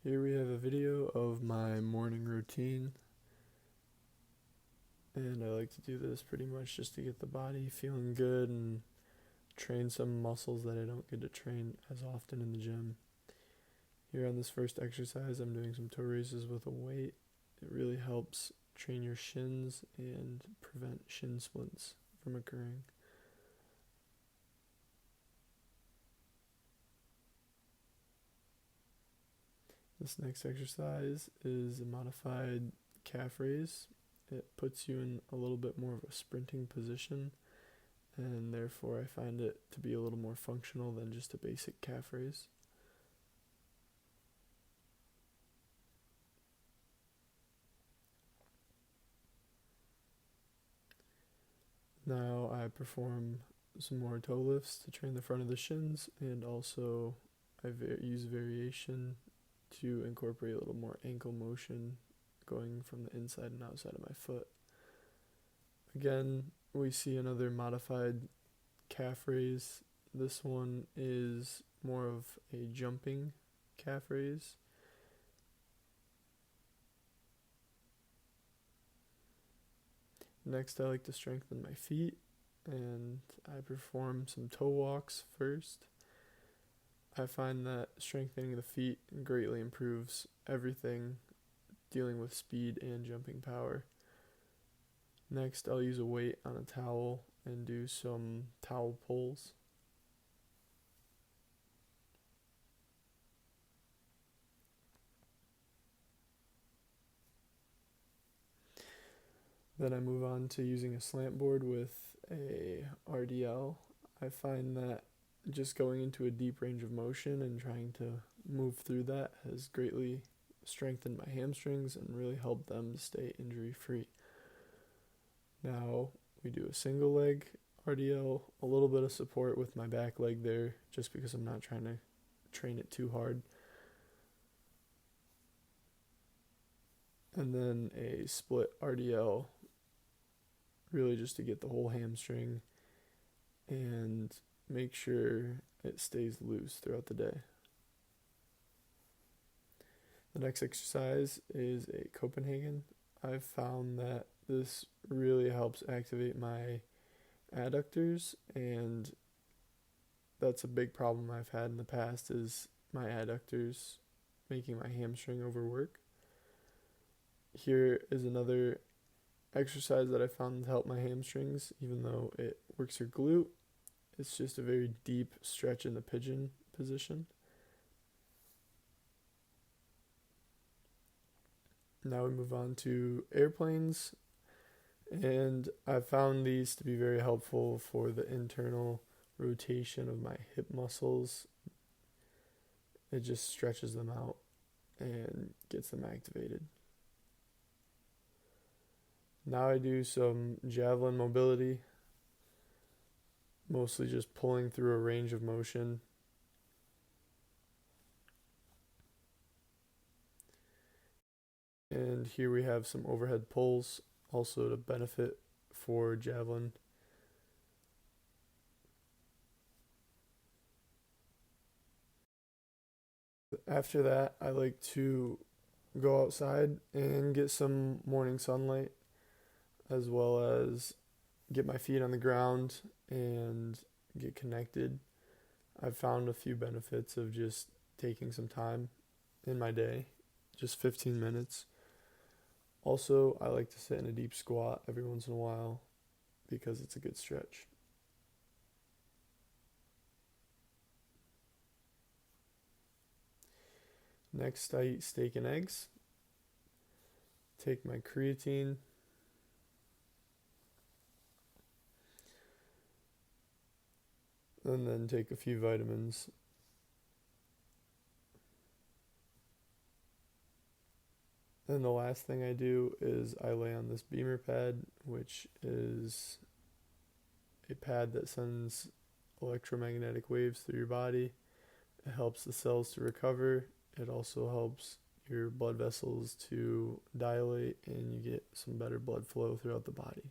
Here we have a video of my morning routine, and I like to do this pretty much just to get the body feeling good and train some muscles that I don't get to train as often in the gym. Here on this first exercise, I'm doing some toe raises with a weight. It really helps train your shins and prevent shin splints from occurring. This next exercise is a modified calf raise. It puts you in a little bit more of a sprinting position, and therefore I find it to be a little more functional than just a basic calf raise. Now I perform some more toe lifts to train the front of the shins, and also I use variation to incorporate a little more ankle motion going from the inside and outside of my foot. Again, we see another modified calf raise. This one is more of a jumping calf raise. Next, I like to strengthen my feet, and I perform some toe walks first. I find that strengthening the feet greatly improves everything dealing with speed and jumping power. Next, I'll use a weight on a towel and do some towel pulls. Then I move on to using a slant board with a RDL. I find that just going into a deep range of motion and trying to move through that has greatly strengthened my hamstrings and really helped them to stay injury free. Now we do a single leg RDL, a little bit of support with my back leg there just because I'm not trying to train it too hard. And then a split RDL, really just to get the whole hamstring and make sure it stays loose throughout the day. The next exercise is a Copenhagen. I've found that this really helps activate my adductors, and that's a big problem I've had in the past is my adductors making my hamstring overwork. Here is another exercise that I found to help my hamstrings, even though it works your glute. It's just a very deep stretch in the pigeon position. Now we move on to airplanes, and I found these to be very helpful for the internal rotation of my hip muscles. It just stretches them out and gets them activated. Now I do some javelin mobility, mostly just pulling through a range of motion. And here we have some overhead pulls, also to benefit for javelin. After that, I like to go outside and get some morning sunlight, as well as get my feet on the ground and get connected. I've found a few benefits of just taking some time in my day, just 15 minutes. Also, I like to sit in a deep squat every once in a while because it's a good stretch. Next, I eat steak and eggs. Take my creatine. And then take a few vitamins. And the last thing I do is I lay on this beamer pad, which is a pad that sends electromagnetic waves through your body. It helps the cells to recover. It also helps your blood vessels to dilate, and you get some better blood flow throughout the body.